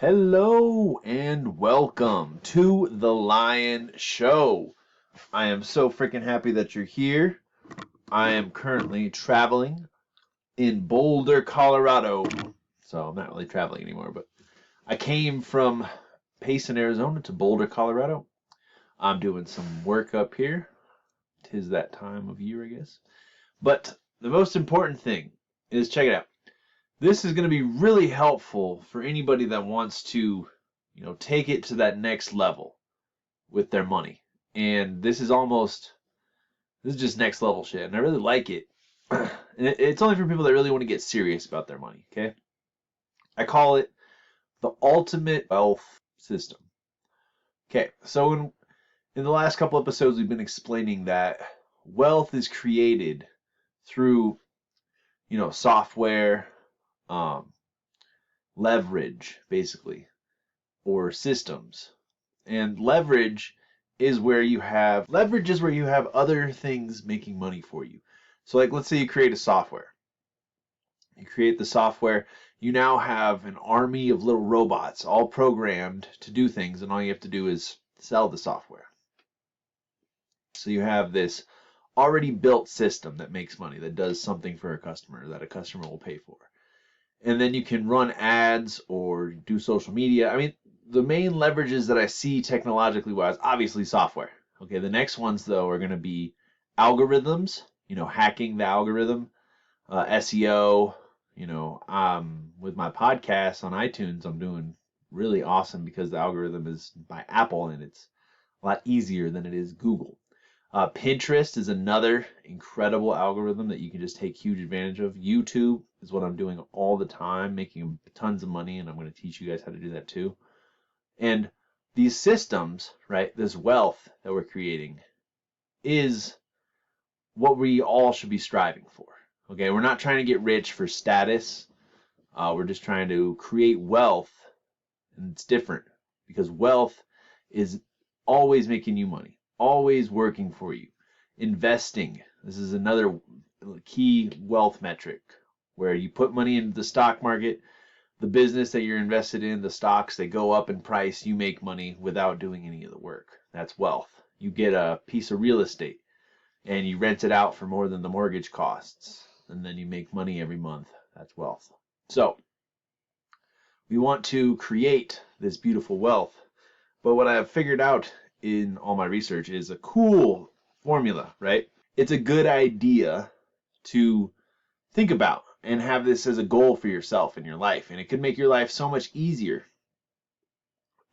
Hello and welcome to The Lion Show. I am so freaking happy that you're here. I am currently traveling in Boulder, Colorado. So I'm not really traveling anymore, but I came from Payson, Arizona to Boulder, Colorado. I'm doing some work up here. 'Tis that time of year, I guess. But the most important thing is check it out. This is going to be really helpful for anybody that wants to, take it to that next level with their money. And this is just next level shit. And I really like it. And it's only for people that really want to get serious about their money, okay? I call it the ultimate wealth system. Okay, so in the last couple episodes, we've been explaining that wealth is created through, software, um, leverage, basically, or systems. And leverage is where you have other things making money for you. So like let's say you create a software. You create the software, you now have an army of little robots all programmed to do things, and all you have to do is sell the software. So you have this already built system that makes money, that does something for a customer that a customer will pay for. And then you can run ads or do social media. I mean, the main leverages that I see technologically wise, obviously software. Okay, the next ones though are going to be algorithms, hacking the algorithm, SEO. With my podcast on iTunes, I'm doing really awesome because the algorithm is by Apple and it's a lot easier than it is Google. Pinterest is another incredible algorithm that you can just take huge advantage of. YouTube is what I'm doing all the time, making tons of money, and I'm going to teach you guys how to do that too. And these systems, right, this wealth that we're creating is what we all should be striving for. Okay, we're not trying to get rich for status. We're just trying to create wealth, and it's different because wealth is always making you money, always working for you. Investing, this is another key wealth metric where you put money into the stock market, the business that you're invested in, the stocks, they go up in price, you make money without doing any of the work. That's wealth. You get a piece of real estate and you rent it out for more than the mortgage costs, and then you make money every month. That's wealth. So we want to create this beautiful wealth. But what I have figured out in all my research is a cool formula, right? It's a good idea to think about and have this as a goal for yourself in your life. And it could make your life so much easier.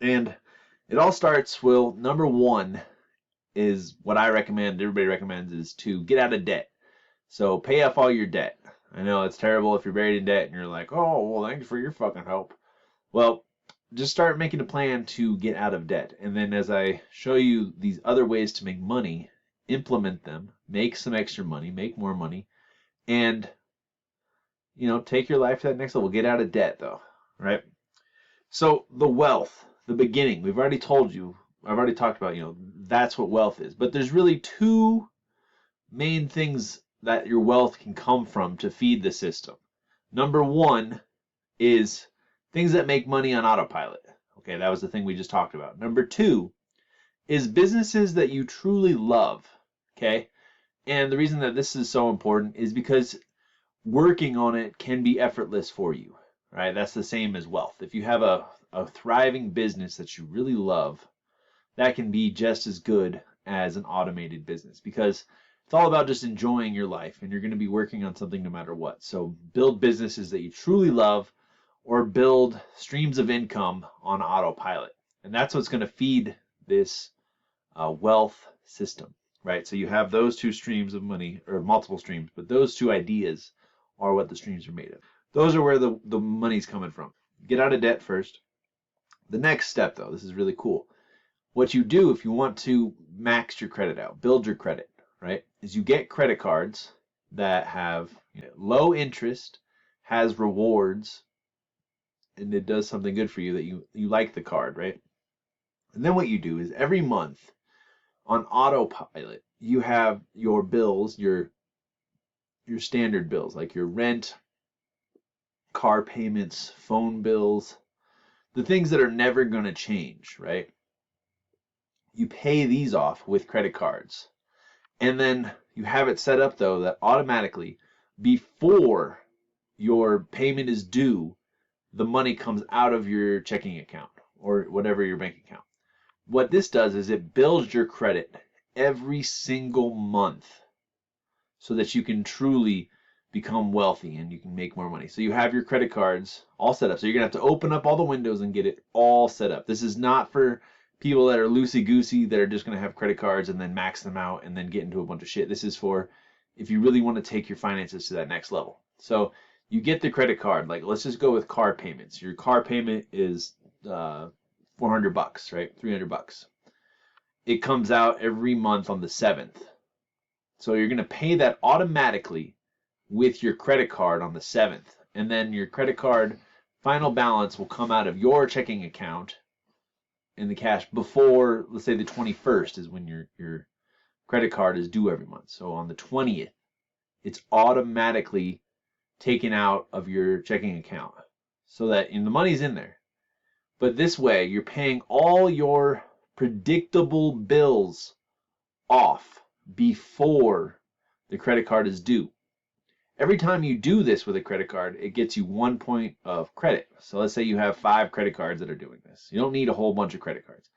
And it all starts, well, number one is what I recommend, everybody recommends, is to get out of debt. So pay off all your debt. I know it's terrible if you're buried in debt and you're like, oh, well, thanks for your fucking help. Well, just start making a plan to get out of debt. And then as I show you these other ways to make money, implement them, make some extra money, make more money, and, take your life to that next level. Get out of debt, though, right? So the wealth, the beginning, I've already talked about, that's what wealth is. But there's really two main things that your wealth can come from to feed the system. Number one is things that make money on autopilot. Okay, that was the thing we just talked about. Number two is businesses that you truly love. Okay, and the reason that this is so important is because working on it can be effortless for you. Right? That's the same as wealth. If you have a thriving business that you really love, that can be just as good as an automated business because it's all about just enjoying your life and you're going to be working on something no matter what. So build businesses that you truly love or build streams of income on autopilot. And that's what's going to feed this wealth system, right? So you have those two streams of money, or multiple streams, but those two ideas are what the streams are made of. Those are where the money's coming from. Get out of debt first. The next step, though, this is really cool. What you do if you want to max your credit out, build your credit, right, is you get credit cards that have low interest, has rewards, and it does something good for you that you like the card, right? And then what you do is every month on autopilot, you have your bills, your standard bills, like your rent, car payments, phone bills, the things that are never going to change, right? You pay these off with credit cards. And then you have it set up though that automatically before your payment is due, the money comes out of your checking account or whatever your bank account. What this does is it builds your credit every single month so that you can truly become wealthy and you can make more money. So you have your credit cards all set up. So you're going to have to open up all the windows and get it all set up. This is not for people that are loosey-goosey that are just going to have credit cards and then max them out and then get into a bunch of shit. This is for if you really want to take your finances to that next level. So you get the credit card. Like, let's just go with car payments. Your car payment is $400, right? $300. It comes out every month on the 7th. So you're going to pay that automatically with your credit card on the 7th. And then your credit card final balance will come out of your checking account in the cash before, let's say the 21st is when your credit card is due every month. So on the 20th, it's automatically taken out of your checking account so that the money's in there. But this way, you're paying all your predictable bills off before the credit card is due. Every time you do this with a credit card, it gets you 1 point of credit. So let's say you have 5 credit cards that are doing this. You don't need a whole bunch of credit cards.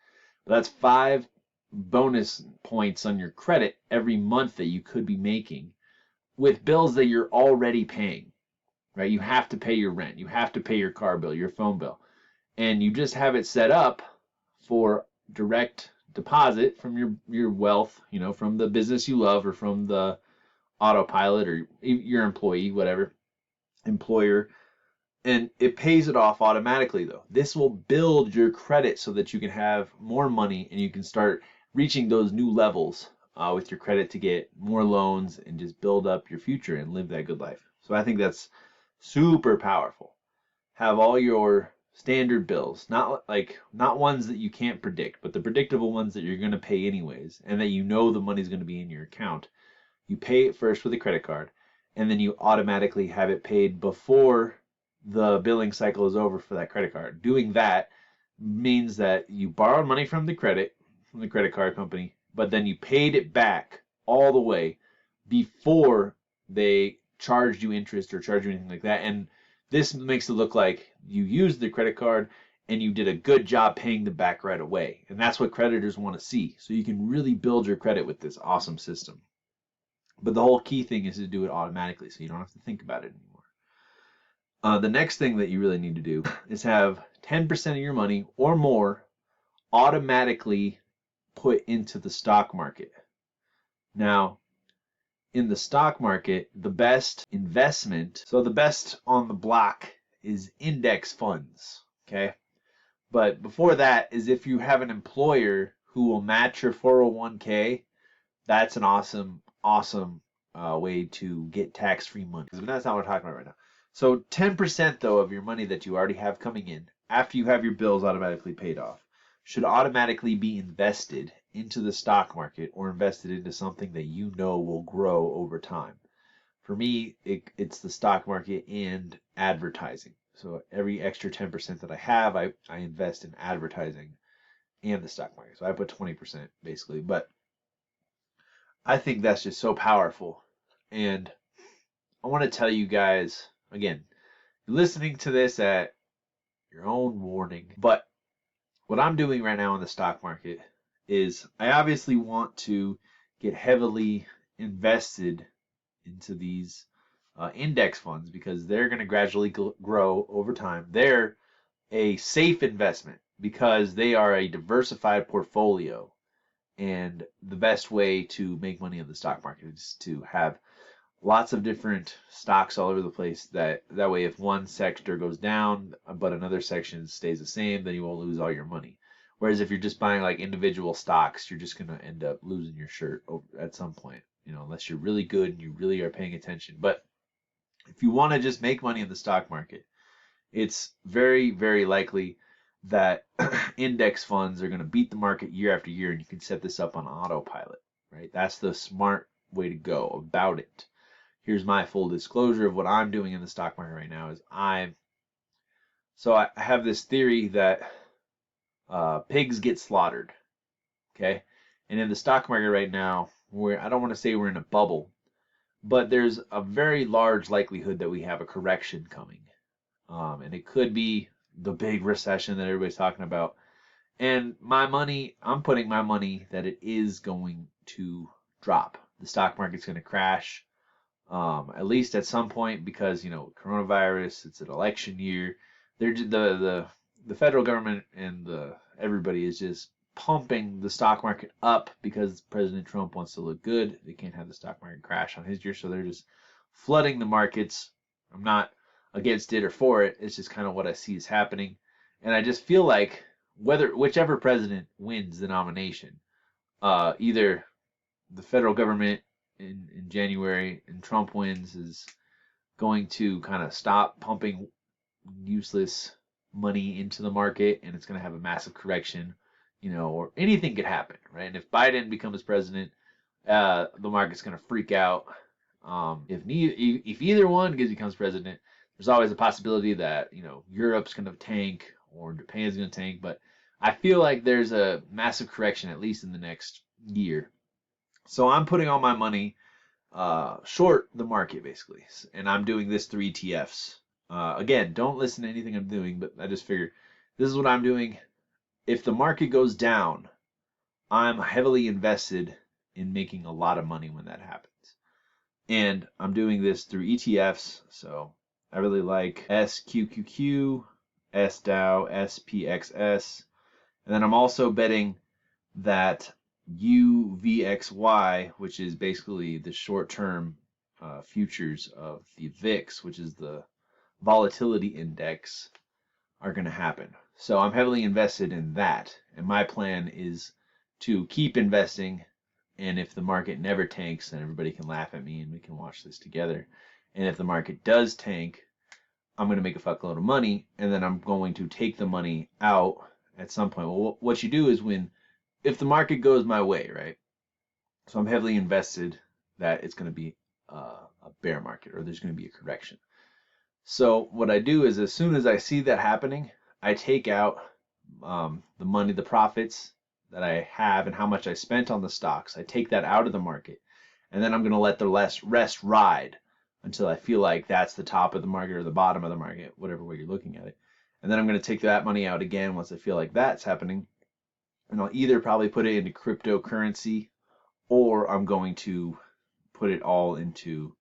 But that's 5 bonus points on your credit every month that you could be making with bills that you're already paying, right? You have to pay your rent. You have to pay your car bill, your phone bill. And you just have it set up for direct deposit from your wealth, from the business you love or from the autopilot or your employee, whatever, employer, and it pays it off automatically though. This will build your credit so that you can have more money and you can start reaching those new levels with your credit to get more loans and just build up your future and live that good life. So I think that's super powerful. Have all your standard bills, not ones that you can't predict, but the predictable ones that you're going to pay anyways and that the money's going to be in your account. You pay it first with a credit card, and then you automatically have it paid before the billing cycle is over for that credit card. Doing that means that you borrowed money from the credit card company, but then you paid it back all the way before they charged you interest or charged you anything like that. And this makes it look like you used the credit card and you did a good job paying them back right away. And that's what creditors want to see. So you can really build your credit with this awesome system. But the whole key thing is to do it automatically so you don't have to think about it anymore. The next thing that you really need to do is have 10% of your money or more automatically put into the stock market. Now, in the stock market, the best investment, so the best on the block is index funds, okay? But before that is if you have an employer who will match your 401k, that's an awesome way to get tax-free money. But that's not what we're talking about right now. So 10% though of your money that you already have coming in after you have your bills automatically paid off should automatically be invested into the stock market or invested into something that will grow over time. For me, it's the stock market and advertising. So every extra 10% that I have, I invest in advertising and the stock market. So I put 20% basically, but I think that's just so powerful. And I want to tell you guys, again, you're listening to this at your own warning, but what I'm doing right now in the stock market is I obviously want to get heavily invested into these index funds because they're going to gradually grow over time. They're a safe investment because they are a diversified portfolio. And the best way to make money in the stock market is to have lots of different stocks all over the place. That way, if one sector goes down, but another section stays the same, then you won't lose all your money. Whereas if you're just buying like individual stocks, you're just going to end up losing your shirt at some point, unless you're really good and you really are paying attention. But if you want to just make money in the stock market, it's very, very likely that index funds are going to beat the market year after year, and you can set this up on autopilot, right? That's the smart way to go about it. Here's my full disclosure of what I'm doing in the stock market right now is I'm So I have this theory that pigs get slaughtered. Okay, and in the stock market right now, I don't want to say we're in a bubble, but there's a very large likelihood that we have a correction coming, and it could be the big recession that everybody's talking about. And I'm putting my money that it is going to drop. The stock market's going to crash, at least at some point, because coronavirus. It's an election year. The federal government and everybody is just pumping the stock market up because President Trump wants to look good. They can't have the stock market crash on his year, so they're just flooding the markets. I'm not against it or for it. It's just kind of what I see is happening, and I just feel like whichever president wins the nomination, either the federal government in January and Trump wins is going to kind of stop pumping useless money into the market, and it's going to have a massive correction, or anything could happen, right? And if Biden becomes president, the market's going to freak out. If either one becomes president, there's always a possibility that Europe's going to tank or Japan's going to tank, but I feel like there's a massive correction at least in the next year. So I'm putting all my money short the market basically, and I'm doing this through ETFs. Again, don't listen to anything I'm doing, but I just figure this is what I'm doing. If the market goes down, I'm heavily invested in making a lot of money when that happens. And I'm doing this through ETFs, so I really like SQQQ, SDOW, SPXS, and then I'm also betting that UVXY, which is basically the short-term futures of the VIX, which is the volatility index, are going to happen. So I'm heavily invested in that, and my plan is to keep investing, and if the market never tanks, then everybody can laugh at me and we can watch this together. And if the market does tank, I'm going to make a fuckload of money, and then I'm going to take the money out at some point. Well, what you do is if the market goes my way, right? So I'm heavily invested that it's going to be a bear market, or there's going to be a correction. So what I do is, as soon as I see that happening, I take out the money, the profits that I have and how much I spent on the stocks. I take that out of the market, and then I'm going to let the rest ride until I feel like that's the top of the market or the bottom of the market, whatever way you're looking at it. And then I'm going to take that money out again once I feel like that's happening, and I'll either probably put it into cryptocurrency, or I'm going to put it all into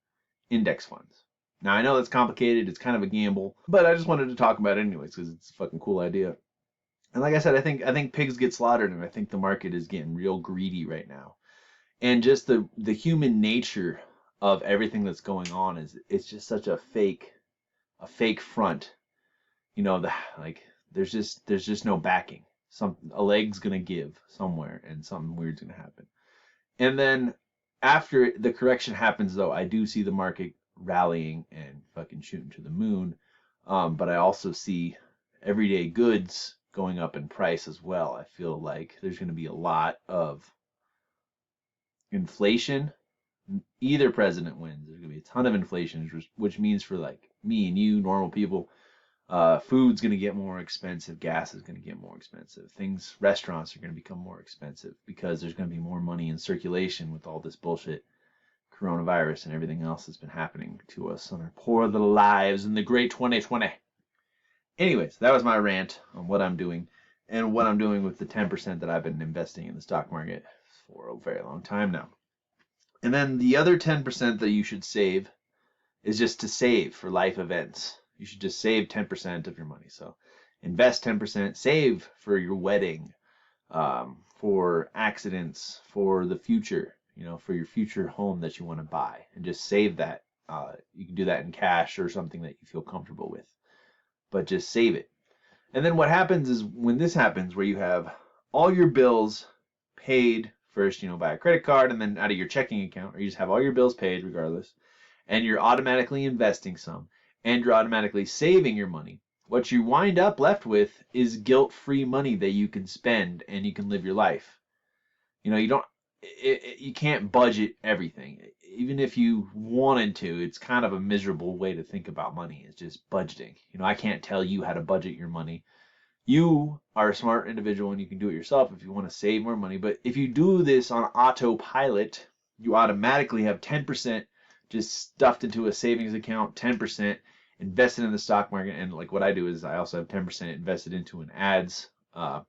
index funds. Now, I know that's complicated, it's kind of a gamble, but I just wanted to talk about it anyways because it's a fucking cool idea. And like I said, I think pigs get slaughtered, and I think the market is getting real greedy right now. And just the human nature of everything that's going on it's just such a fake front. There's just no backing. A leg's gonna give somewhere, and something weird's gonna happen. And then after the correction happens, though, I do see the market rallying and fucking shooting to the moon. But I also see everyday goods going up in price as well. I feel like there's going to be a lot of inflation. Either president wins, there's going to be a ton of inflation, which means for like me and you, normal people, food's going to get more expensive, gas is going to get more expensive, restaurants are going to become more expensive because there's going to be more money in circulation with all this bullshit coronavirus and everything else that's been happening to us on our poor little lives in the great 2020. Anyways, that was my rant on what I'm doing and what I'm doing with the 10% that I've been investing in the stock market for a very long time now. And then the other 10% that you should save is just to save for life events. You should just save 10% of your money. So invest 10%, save for your wedding, for accidents, for the future, for your future home that you want to buy, and just save that. You can do that in cash or something that you feel comfortable with, but just save it. And then what happens is, when this happens, where you have all your bills paid first, by a credit card and then out of your checking account, or you just have all your bills paid regardless, and you're automatically investing some, and you're automatically saving your money, what you wind up left with is guilt-free money that you can spend and you can live your life. You can't budget everything. even if you wanted to, it's kind of a miserable way to think about money. It's just budgeting. I can't tell you how to budget your money. You are a smart individual and you can do it yourself if you want to save more money. But if you do this on autopilot, you automatically have 10% just stuffed into a savings account, 10% invested in the stock market. And like what I do is I also have 10% invested into an ads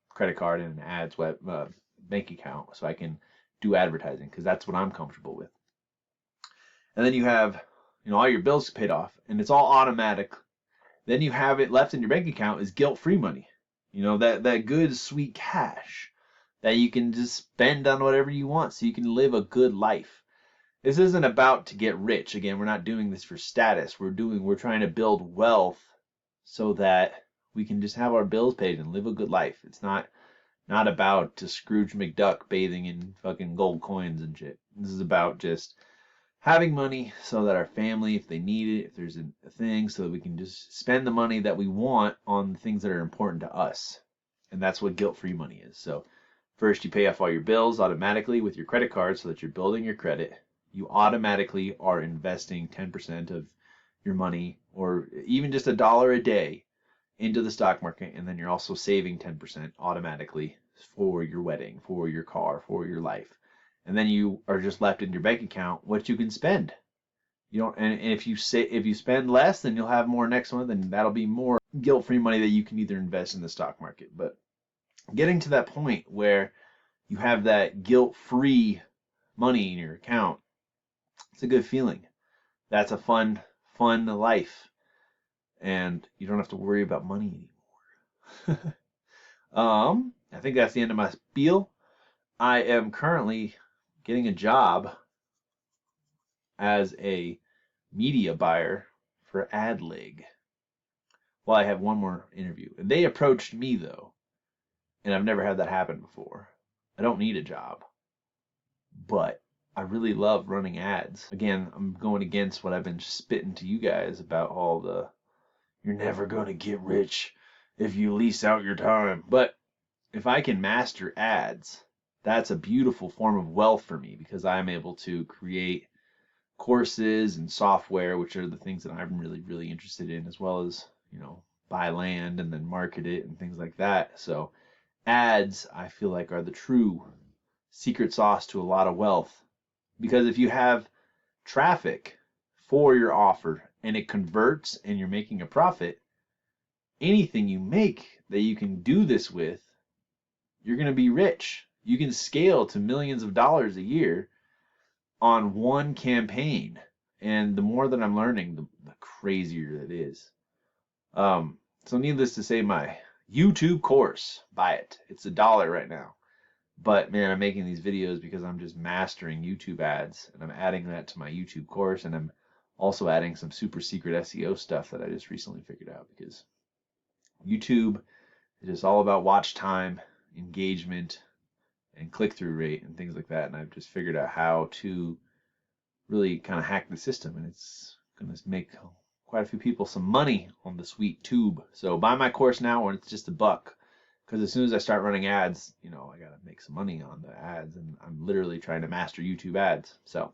credit card and an ads bank account so I can do advertising because that's what I'm comfortable with. And then you have all your bills paid off and it's all automatic. Then you have it left in your bank account is guilt-free money. That good sweet cash that you can just spend on whatever you want so you can live a good life. This isn't about to get rich. Again, we're not doing this for status. We're trying to build wealth so that we can just have our bills paid and live a good life. It's not about to Scrooge McDuck bathing in fucking gold coins and shit. This is about just having money so that our family, if they need it, if there's a thing, so that we can just spend the money that we want on the things that are important to us. And that's what guilt-free money is. So first you pay off all your bills automatically with your credit card so that you're building your credit. You automatically are investing 10% of your money or even just $1 a day into the stock market. And then you're also saving 10% automatically for your wedding, for your car, for your life. And then you are just left in your bank account what you can spend. And if you spend less, then you'll have more next month, and that'll be more guilt-free money that you can either invest in the stock market. But getting to that point where you have that guilt-free money in your account, it's a good feeling. That's a fun life, and you don't have to worry about money anymore. I think that's the end of my spiel. I am currently getting a job as a media buyer for AdLig. Well, I have one more interview. And they approached me, though, and I've never had that happen before. I don't need a job, but I really love running ads. Again, I'm going against what I've been spitting to you guys about all the, you're never going to get rich if you lease out your time. But if I can master ads, that's a beautiful form of wealth for me because I'm able to create courses and software, which are the things that I'm really, really interested in, as well as, buy land and then market it and things like that. So ads, I feel like, are the true secret sauce to a lot of wealth because if you have traffic for your offer and it converts and you're making a profit, anything you make that you can do this with, you're going to be rich. You can scale to millions of dollars a year on one campaign. And the more that I'm learning, the crazier it is. So needless to say, my YouTube course, buy it. It's $1 right now. But man, I'm making these videos because I'm just mastering YouTube ads and I'm adding that to my YouTube course. And I'm also adding some super secret SEO stuff that I just recently figured out because YouTube is just all about watch time, engagement, and click-through rate and things like that. And I've just figured out how to really kind of hack the system, and it's going to make quite a few people some money on the sweet tube. So buy my course now when it's just $1, because as soon as I start running ads, I got to make some money on the ads, and I'm literally trying to master YouTube ads. So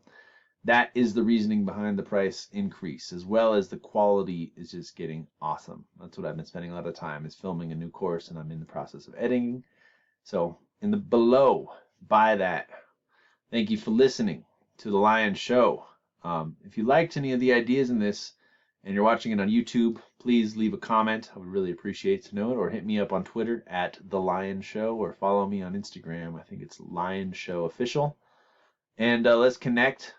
that is the reasoning behind the price increase, as well as the quality is just getting awesome. That's what I've been spending a lot of time is filming a new course, and I'm in the process of editing. So in the below, buy that. Thank you for listening to The Lion Show. If you liked any of the ideas in this and you're watching it on YouTube, please leave a comment. I would really appreciate to know it, or hit me up on Twitter at The Lion Show, or follow me on Instagram. I think it's Lion Show Official. And let's connect.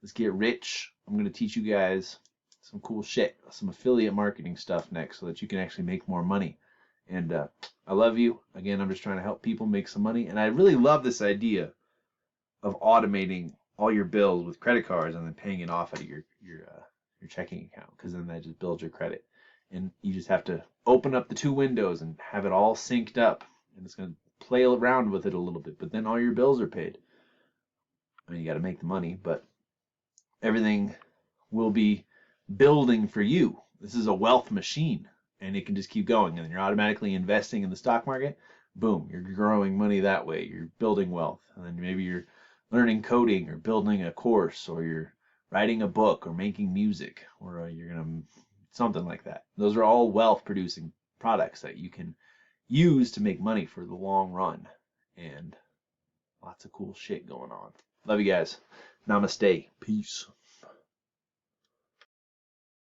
Let's get rich. I'm going to teach you guys some cool shit, some affiliate marketing stuff next so that you can actually make more money. And I love you. Again, I'm just trying to help people make some money. And I really love this idea of automating all your bills with credit cards and then paying it off out of your checking account, because then that just builds your credit. And you just have to open up the 2 windows and have it all synced up. And it's going to play around with it a little bit. But then all your bills are paid. I mean, you got to make the money, but everything will be building for you. This is a wealth machine, and it can just keep going. And then you're automatically investing in the stock market. Boom, you're growing money that way. You're building wealth. And then maybe you're learning coding or building a course, or you're writing a book or making music, or you're gonna something like that. Those are all wealth producing products that you can use to make money for the long run. And lots of cool shit going on. Love you guys. Namaste. Peace.